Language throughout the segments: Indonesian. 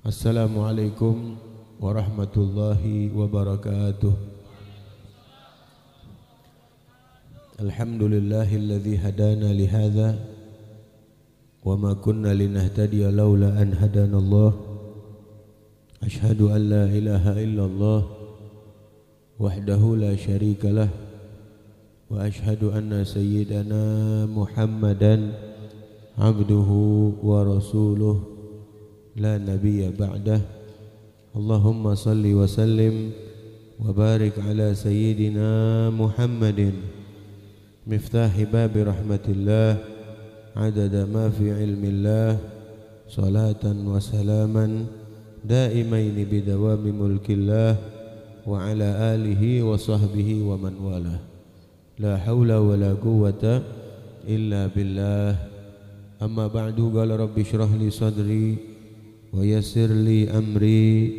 Assalamualaikum warahmatullahi wabarakatuh. Alhamdulillahilladzi hadana lihadza wa ma kunna linahtadiya laula an hadanallah. Ashhadu an la ilaha illallah wahdahu la syarikalah wa ashhadu anna sayyidana Muhammadan abduhu wa rasuluh la nabiyya ba'dah. Allahumma salli wa sallim wa barik ala sayyidina Muhammadin miftahi babi rahmatillah adada ma fi ilmillah salatan wa salaman daimaini bidawami mulkillah wa ala alihi wa sahbihi wa man walah. La hawla wa la quwwata illa billah. Amma ba'du. Qala rabbi shrah li sadri wa yassir li amri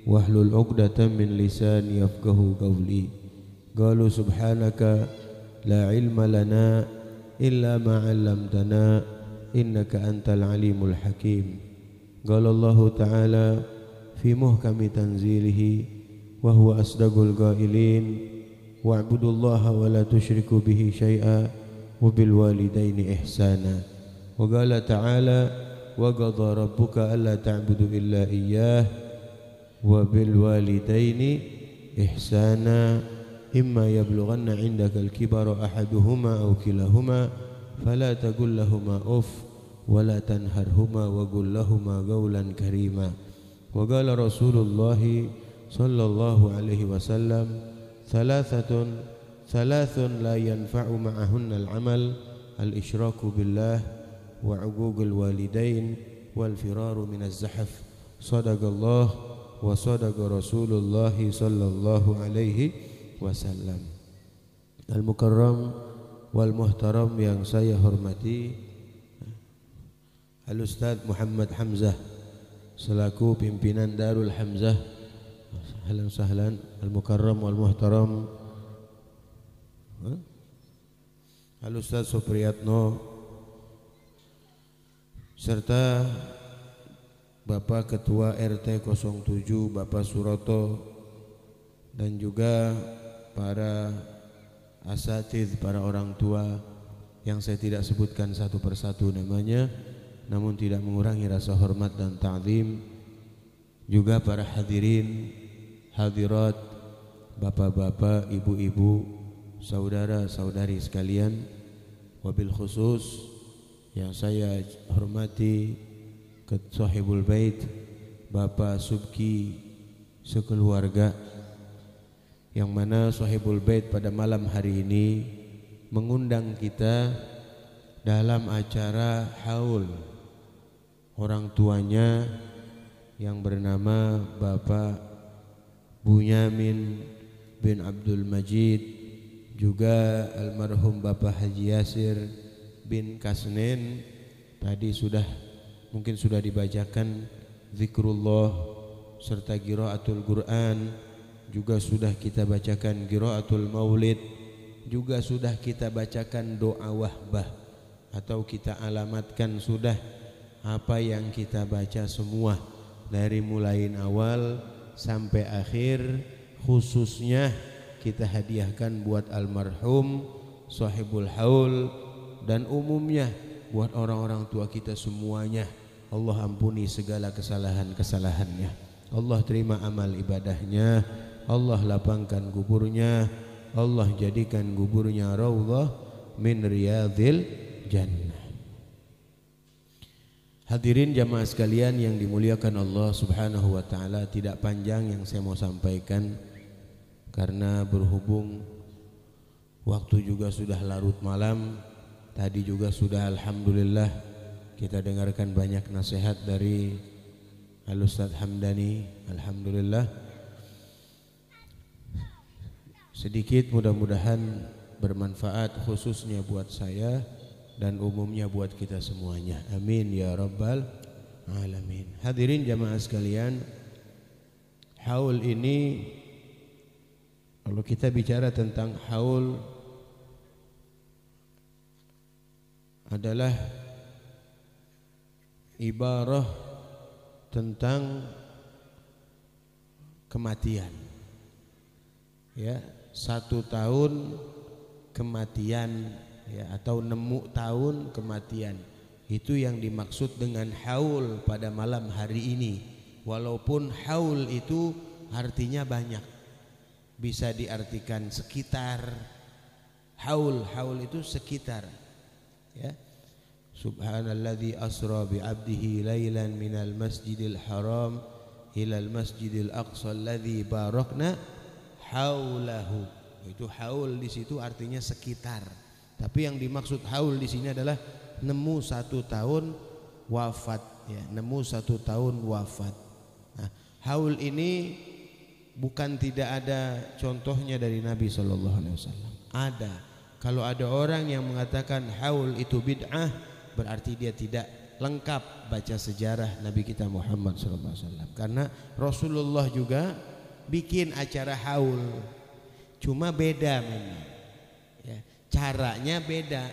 wahlul 'uqdatam min lisani yafqahu qawli. Qalu subhanaka la ilma lana illa ma 'allamtana innaka antal alimul hakim. Qala Allah ta'ala fi muhkami tanzilihi wa huwa asdaqul qailin wa'budullaha wa la tusyriku bihi syai'a wa bil walidaini ihsana. Wa qala ta'ala wa qadha rabbuka alla ta'budu illa iyyah wa bil walidaini ihsana imma yablughanna 'indaka al-kibara ahaduhuma aw kilahuma fala taqul lahumā uff wa la tanharhumā wa qul lahumā qawlan karīmā. Wa qala Rasulullah sallallahu alaihi wasallam thalathun la yanfa'u ma'ahunna al-'amal al-isyraku billah wa 'uququl walidain wal firaru minaz zahaf. Shadaqallah wa shadaqa Rasulullah sallallahu alaihi wasallam. Al-mukarram wal muhtaram yang saya hormati Al-Ustaz Muhammad Hamzah selaku pimpinan Darul Hamzah. Ahlan sahlan. Al-mukarram wal muhtaram Al-Ustaz Supriyatno serta Bapak Ketua RT 07 Bapak Suroto dan juga para asatidz, para orang tua yang saya tidak sebutkan satu persatu namanya, namun tidak mengurangi rasa hormat dan ta'zim, juga para hadirin hadirat, bapak-bapak, ibu-ibu, saudara-saudari sekalian, wabil khusus yang saya hormati Sahibul Bait Bapak Subki sekeluarga, yang mana Sahibul Bait pada malam hari ini mengundang kita dalam acara haul orang tuanya yang bernama Bapak Bunyamin bin Abdul Majid, juga almarhum Bapak Haji Yasir bin Kasnen. Tadi mungkin sudah dibacakan zikrullah serta qiraatul Quran, juga sudah kita bacakan qiraatul maulid, juga sudah kita bacakan doa wahbah, atau kita alamatkan sudah apa yang kita baca semua dari mulai awal sampai akhir. Khususnya kita hadiahkan buat almarhum sahibul haul dan umumnya buat orang-orang tua kita semuanya. Allah ampuni segala kesalahan-kesalahannya. Allah terima amal ibadahnya. Allah lapangkan kuburnya. Allah jadikan kuburnya raudhah min riyadhil jannah. Hadirin jamaah sekalian yang dimuliakan Allah Subhanahu wa taala, tidak panjang yang saya mau sampaikan karena berhubung waktu juga sudah larut malam. Tadi juga sudah alhamdulillah kita dengarkan banyak nasihat dari Al-Ustaz Hamdani. Alhamdulillah. Sedikit mudah-mudahan bermanfaat khususnya buat saya dan umumnya buat kita semuanya. Amin ya rabbal alamin. Hadirin jamaah sekalian, haul ini, kalau kita bicara tentang haul, adalah ibarah tentang kematian. Ya, 1 tahun kematian, ya, atau nemu tahun kematian. Itu yang dimaksud dengan haul pada malam hari ini. Walaupun haul itu artinya banyak, bisa diartikan sekitar. Haul itu sekitar, ya. Subhanalladzi asra bi 'abdihi lailan minal masjidil haram ilal masjidil aqsa alladzi barakna haulahu. Itu haul di situ artinya sekitar. Tapi yang dimaksud haul di sini adalah nemu 1 tahun wafat, ya, nemu 1 tahun wafat. Nah, haul ini bukan tidak ada contohnya dari Nabi sallallahu alaihi wasallam. Ada. Kalau ada orang yang mengatakan haul itu bid'ah, berarti dia tidak lengkap baca sejarah Nabi kita Muhammad sallallahu alaihi wasallam. Karena Rasulullah juga bikin acara haul. Cuma beda memang. Ya, caranya beda.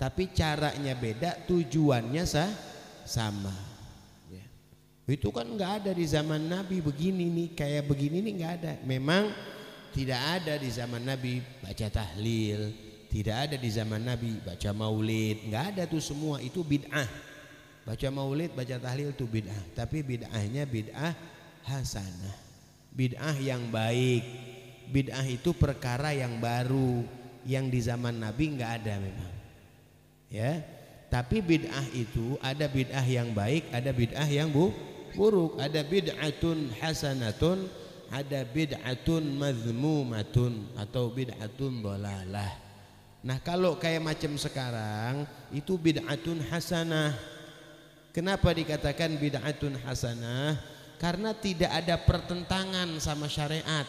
Tapi caranya beda, tujuannya sama. Ya. Itu kan enggak ada di zaman Nabi begini nih, kayak begini nih enggak ada. Memang tidak ada di zaman Nabi baca tahlil, tidak ada di zaman Nabi baca maulid, enggak ada tuh semua, itu bid'ah. Baca maulid, baca tahlil itu bid'ah, tapi bid'ahnya bid'ah hasanah, bid'ah yang baik. Bid'ah itu perkara yang baru, yang di zaman Nabi enggak ada memang. Ya, tapi bid'ah itu ada bid'ah yang baik, ada bid'ah yang buruk, ada bid'atun hasanatun, ada bid'atun mazmumatun, atau bid'atun dhalalah. Nah, kalau kayak macam sekarang itu bid'atun hasanah. Kenapa dikatakan bid'atun hasanah? Karena tidak ada pertentangan sama syariat.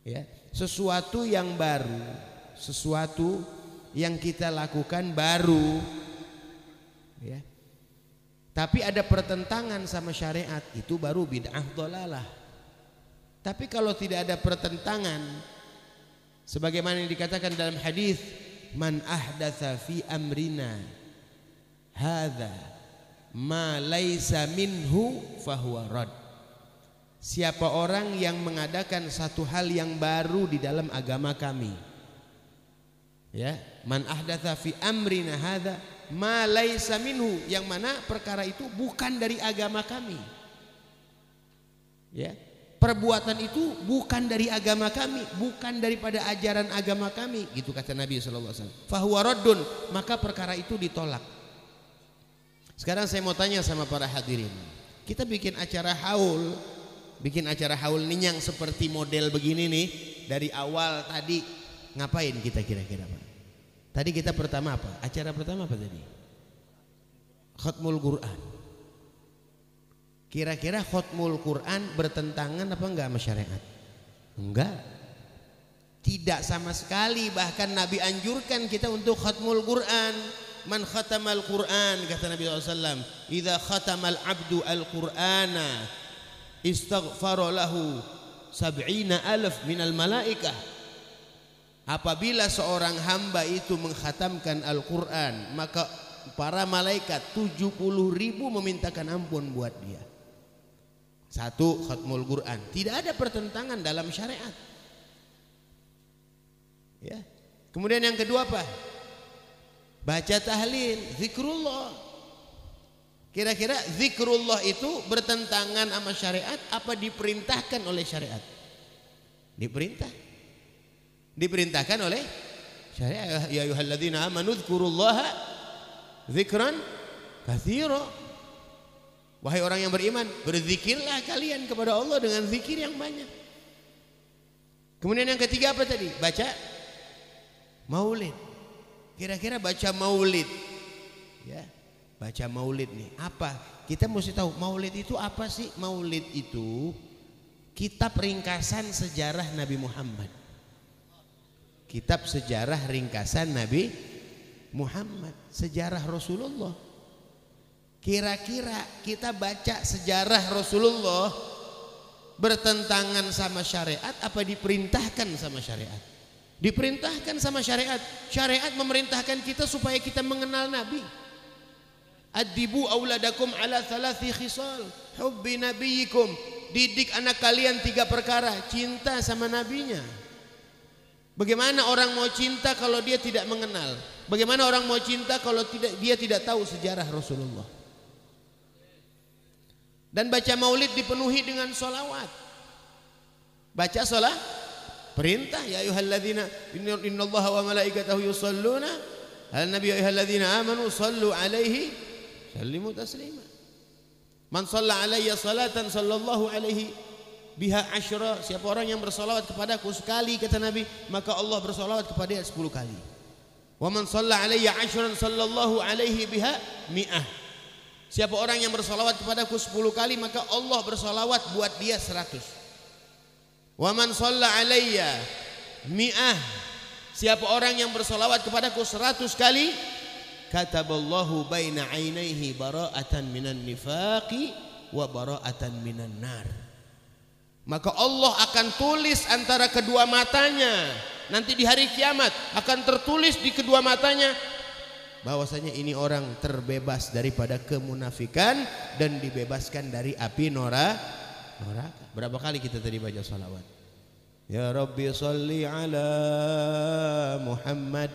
Ya, sesuatu yang baru, sesuatu yang kita lakukan baru, ya, tapi ada pertentangan sama syariat, itu baru bid'ah dhalalah. Tapi kalau tidak ada pertentangan, sebagaimana yang dikatakan dalam hadis, man ahdatsa fi amrina hadza ma laisa minhu fahuwa rad. Siapa orang yang mengadakan satu hal yang baru di dalam agama kami, ya, man ahdatsa fi amrina hadza ma laisa minhu, yang mana perkara itu bukan dari agama kami, ya, perbuatan itu bukan dari agama kami, bukan daripada ajaran agama kami, gitu kata Nabi sallallahu alaihi wasallam, fahuwa raddun, maka perkara itu ditolak. Sekarang saya mau tanya sama para hadirin, kita bikin acara haul nih yang seperti model begini nih, dari awal tadi ngapain kita kira-kira, Pak? Tadi kita pertama apa? Acara pertama apa tadi? Khatmul Quran. Kira-kira khatmul Quran bertentangan apa enggak sama syariat? Enggak. Tidak sama sekali, bahkan Nabi anjurkan kita untuk khatmul Quran. Man khatamal Quran, kata Nabi SAW, idza khatamal abdu al-Qur'ana istaghfara lahu 70,000 minal malaikah. Apabila seorang hamba itu mengkhatamkan Al-Quran, maka para malaikat 70.000 memintakan ampun buat dia. Satu, khatmul Quran, tidak ada pertentangan dalam syariat, ya. Kemudian yang kedua apa? Baca tahlil, zikrullah. Kira-kira zikrullah itu bertentangan sama syariat apa diperintahkan oleh syariat? Diperintahkan oleh syariat. Ya ayyuhalladzina amanu dzkurullaha dzikran katsira. Wahai orang yang beriman, berzikirlah kalian kepada Allah dengan zikir yang banyak. Kemudian yang ketiga apa tadi? Baca maulid. Kira-kira baca maulid, ya, baca maulid nih apa? Kita mesti tahu maulid itu apa sih? Maulid itu kitab ringkasan sejarah Nabi Muhammad. Kitab sejarah ringkasan Nabi Muhammad, sejarah Rasulullah. Kira-kira kita baca sejarah Rasulullah bertentangan sama syariat apa diperintahkan sama syariat? Diperintahkan sama syariat. Syariat memerintahkan kita supaya kita mengenal Nabi. Adibu auladakum ala thalathi khisal hubbi nabiyikum. Didik anak kalian 3 perkara, cinta sama nabinya. Bagaimana orang mau cinta kalau dia tidak mengenal? Bagaimana orang mau cinta kalau dia tidak tahu sejarah Rasulullah? Dan baca maulid dipenuhi dengan solawat. Baca sholat perintah, ya ayyuhalladzina innallaha wa malaikatahu yusholluna ala nabi ya ayyuhalladzina amanu shallu alaihi sallimu taslima. Man shalla alayya salatan sallallahu alaihi biha asyra. Siapa orang yang bersolawat kepadaku sekali, kata Nabi, maka Allah bersolawat kepada dia 10 kali. Wa man shalla alayya asyran sallallahu alaihi biha mi'ah. Siapa orang yang bersolawat kepadaku 10 kali, maka Allah bersolawat buat dia 100. Wa man shalla alayya mi'ah. Siapa orang yang bersolawat kepadaku 100 kali, kataballahu baina ainaihi bara'atan minan nifaqi wa bara'atan minan nar. Maka Allah akan tulis antara kedua matanya, nanti di hari kiamat akan tertulis di kedua matanya bahwasanya ini orang terbebas daripada kemunafikan dan dibebaskan dari api neraka. Berapa kali kita tadi baca salawat? Ya Rabbi salli ala Muhammad,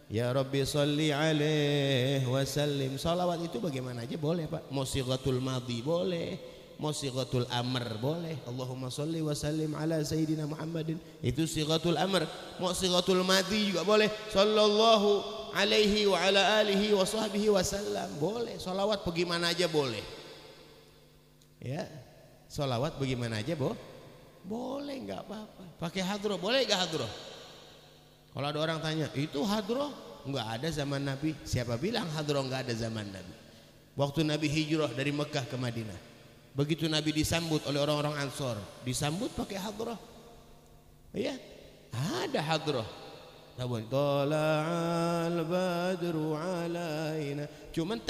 ya Rabbi salli alaihi wasallim. Salawat itu bagaimana aja boleh Pak. Mau sighatul madhi boleh, mau sighatul amr boleh. Allahumma salli wa sallim ala sayyidina Muhammadin, itu sighatul amr. Mau sighatul madhi juga boleh. Sallallahu alaihi wa ala alihi wa sahbihi wasallam boleh. Salawat bagaimana aja boleh. Ya, salawat bagaimana aja boleh, nggak apa-apa. Pakai hadroh boleh nggak hadroh? Kalau ada orang tanya, itu hadroh nggak ada zaman Nabi. Siapa bilang hadroh nggak ada zaman Nabi? Waktu Nabi hijrah dari Mekah ke Madinah, begitu Nabi disambut oleh orang-orang Ansor, disambut pakai hadroh. Ya, ada hadroh. Tala'al badru alaina. Cuman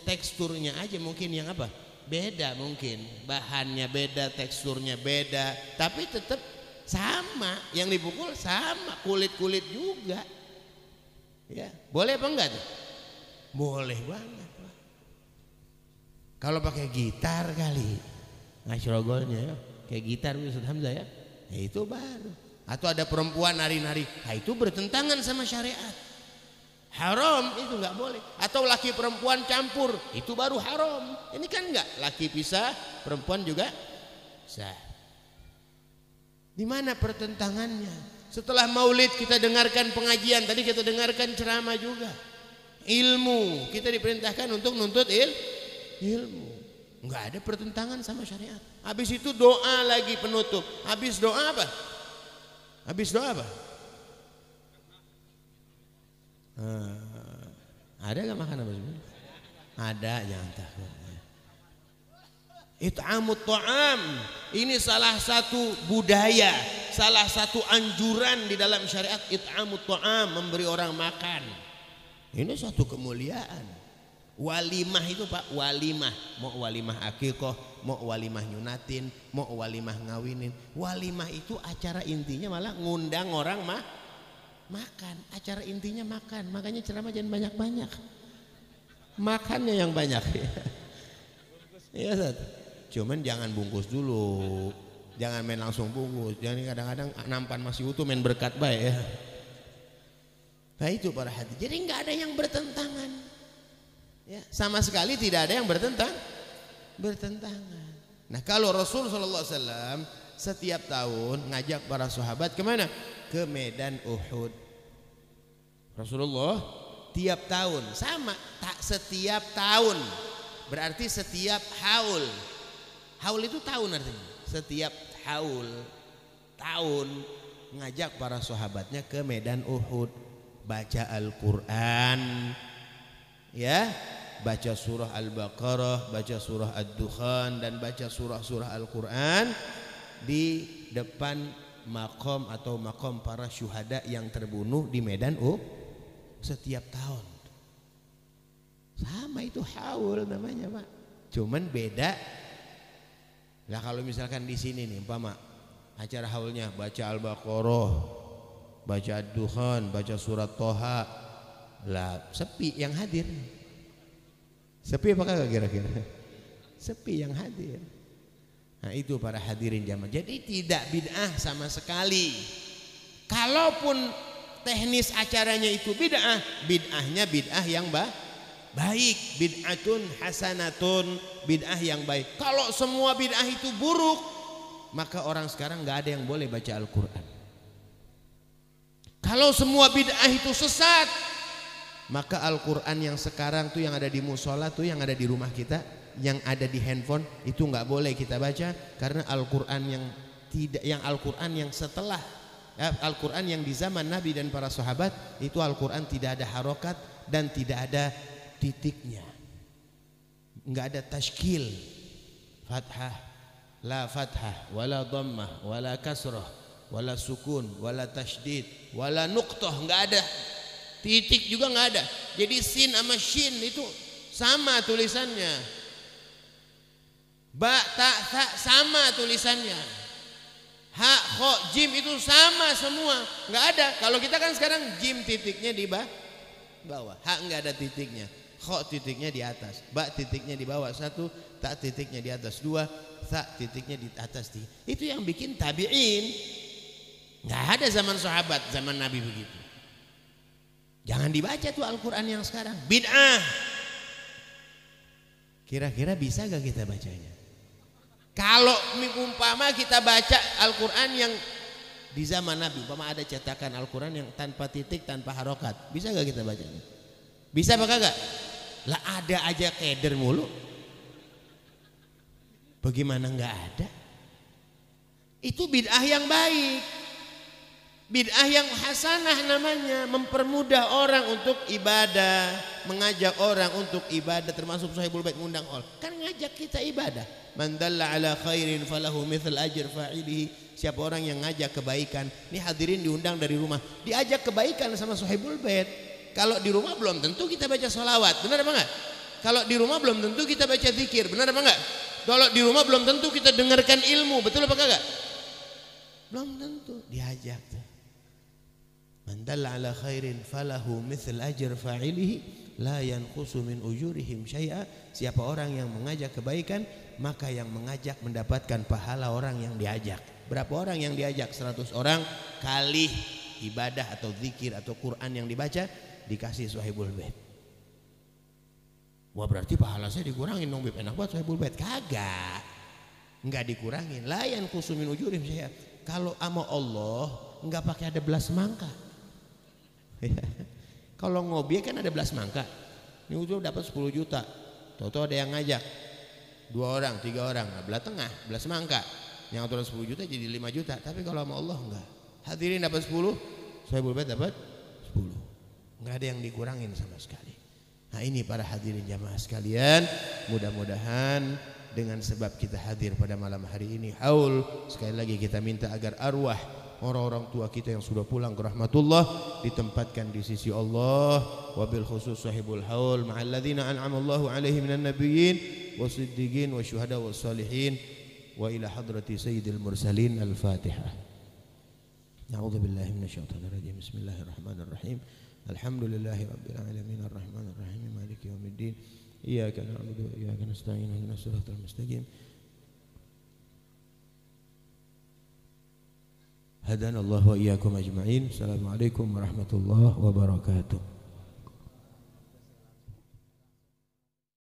teksturnya aja mungkin yang apa? Beda mungkin. Bahannya beda, teksturnya beda, tapi tetap sama, yang dipukul sama, kulit-kulit juga. Ya, boleh apa enggak tuh? Boleh banget. Kalau pakai gitar kali, ngasyrogolnya ya, kayak gitar Ustaz Hamzah ya, itu baru. Atau ada perempuan nari-nari, nah itu bertentangan sama syariat. Haram, itu enggak boleh. Atau laki perempuan campur, itu baru haram. Ini kan enggak, laki pisah, perempuan juga sah. Di mana pertentangannya? Setelah maulid kita dengarkan pengajian, tadi kita dengarkan ceramah juga. Ilmu, kita diperintahkan untuk nuntut ilmu. Enggak ada pertentangan sama syariat. Habis itu doa lagi penutup. Habis doa apa? Ada enggak makan apa sebenarnya? Ada, jangan takut. It'amut ta'am, ini salah satu budaya, salah satu anjuran di dalam syariat. It'amut ta'am, memberi orang makan. Ini satu kemuliaan. Walimah itu Pak, walimah, mau walimah akikoh, mau walimah nyunatin, mau walimah ngawinin. Walimah itu acara intinya malah ngundang orang makan. Acara intinya makan, makanya ceramah jangan banyak-banyak, makannya yang banyak. Iya Ustaz. Cuman jangan bungkus dulu, jangan main langsung bungkus. Jangan kadang-kadang nampan masih utuh main berkat baik ya. Nah itu para hati. Jadi nggak ada yang bertentangan, ya, sama sekali tidak ada yang bertentangan. Nah kalau Rasul SAW setiap tahun ngajak para sahabat kemana? Ke Medan Uhud. Rasulullah tiap tahun sama, tak setiap tahun. Berarti setiap haul. Haul itu tahun artinya. Setiap tahun ngajak para sahabatnya ke Medan Uhud, baca Al-Qur'an. Ya, baca surah Al-Baqarah, baca surah Ad-Dukhan dan baca surah-surah Al-Qur'an di depan makom atau makom para syuhada yang terbunuh di Medan Uhud setiap tahun. Sama itu haul namanya Pak. Cuman beda. Nah kalau misalkan di sini nih umpama acara haulnya baca Al-Baqarah, baca Ad-Dukhan, baca surat Toha, lah sepi yang hadir. Sepi apa kagak kira-kira? Sepi yang hadir. Nah itu para hadirin jamaah. Jadi tidak bid'ah sama sekali. Kalaupun teknis acaranya itu bid'ah, bid'ahnya bid'ah yang baik, bid'atun hasanatun, bid'ah yang baik. Kalau semua bid'ah itu buruk, maka orang sekarang nggak ada yang boleh baca Al-Quran. Kalau semua bid'ah itu sesat, maka Al-Quran yang sekarang tuh yang ada di musola tuh, yang ada di rumah kita, yang ada di handphone itu nggak boleh kita baca, karena Al-Quran yang tidak, yang Al-Quran yang setelah Al-Quran yang di zaman Nabi dan para sahabat itu Al-Quran tidak ada harokat dan tidak ada titiknya, nggak ada tashkil, fathah, la fathah, wala dhammah, wala kasrah, wala sukun, wala tasydid, wala nuqtah, nggak ada. Titik juga nggak ada. Jadi sin sama shin itu sama tulisannya. Ba, ta, tha sama tulisannya. Ha, kho, jim itu sama semua. Nggak ada. Kalau kita kan sekarang jim titiknya di bawah. Ha nggak ada titiknya. Kho titiknya di atas. Ba titiknya di bawah satu. Ta titiknya di atas dua. Tha titiknya di atas tiga. Itu yang bikin tabi'in. Nggak ada zaman sahabat, zaman Nabi begitu. Jangan dibaca tuh Al-Quran yang sekarang, bid'ah. Kira-kira bisa gak kita bacanya? Kalau umpama kita baca Al-Quran yang di zaman Nabi, umpama ada cetakan Al-Quran yang tanpa titik, tanpa harokat, bisa gak kita bacanya? Bisa apa kagak? Lah ada aja keder mulu. Bagaimana gak ada? Itu bid'ah yang baik. Bid'ah yang hasanah namanya, mempermudah orang untuk ibadah, mengajak orang untuk ibadah, termasuk Sahibul Bait ngundang orang. Kan ngajak kita ibadah. Man dalla ala khairin falahu mithl ajr fa'ilihi. Siapa orang yang ngajak kebaikan, ini hadirin diundang dari rumah, diajak kebaikan sama Sahibul Bait. Kalau di rumah belum tentu kita baca sholawat, benar apa enggak? Kalau di rumah belum tentu kita baca zikir, benar apa enggak? Kalau di rumah belum tentu kita dengarkan ilmu, betul apa kagak? Belum tentu, diajak tuh. Man dalla ala khairin falahu mithl ajr fa'ilihi la yanqusu min ujurihim syai'a. Siapa orang yang mengajak kebaikan, maka yang mengajak mendapatkan pahala orang yang diajak. Berapa orang yang diajak? 100 orang kali ibadah atau zikir atau Quran yang dibaca dikasih Sahibul Bait. Wah berarti pahala saya dikurangin dong, Bib. Enak banget Sahibul Bait. Kagak. Enggak dikurangin. La yanqusu min ujurihim syai'a. Kalau sama Allah enggak pakai ada belas mangka. Kalau ngobi kan ada belas mangka. Ini udah dapat 10 juta. Tahu-tahu ada yang ngajak 2 orang, 3 orang, nah, belah tengah, belas mangka. Yang aturan 10 juta jadi 5 juta. Tapi kalau sama Allah enggak. Hadirin dapat 10, Sahibul Bait dapat 10. Enggak ada yang dikurangin sama sekali. Nah ini para hadirin jamaah sekalian, mudah-mudahan dengan sebab kita hadir pada malam hari ini, haul, sekali lagi kita minta agar arwah orang-orang tua kita yang sudah pulang ke rahmatullah ditempatkan di sisi Allah, wabil khusus sahibul haul ma'al ladzina an'ama Allahu 'alaihim minan nabiyyin wasiddiqin wasyuhada wassalihin wa ila hadrati sayyidil mursalin. Al-Fatihah. A'udzu billahi minasyaitonir rajim. Bismillahirrahmanirrahim. Alhamdulillahi rabbil alamin arrahmanir rahim maliki yaumiddin. Iyyaka na'budu wa iyyaka nasta'in ihdinas siratal mustaqim. Hadana Allah wa iyyakum ajma'in. Assalamualaikum warahmatullahi wabarakatuh.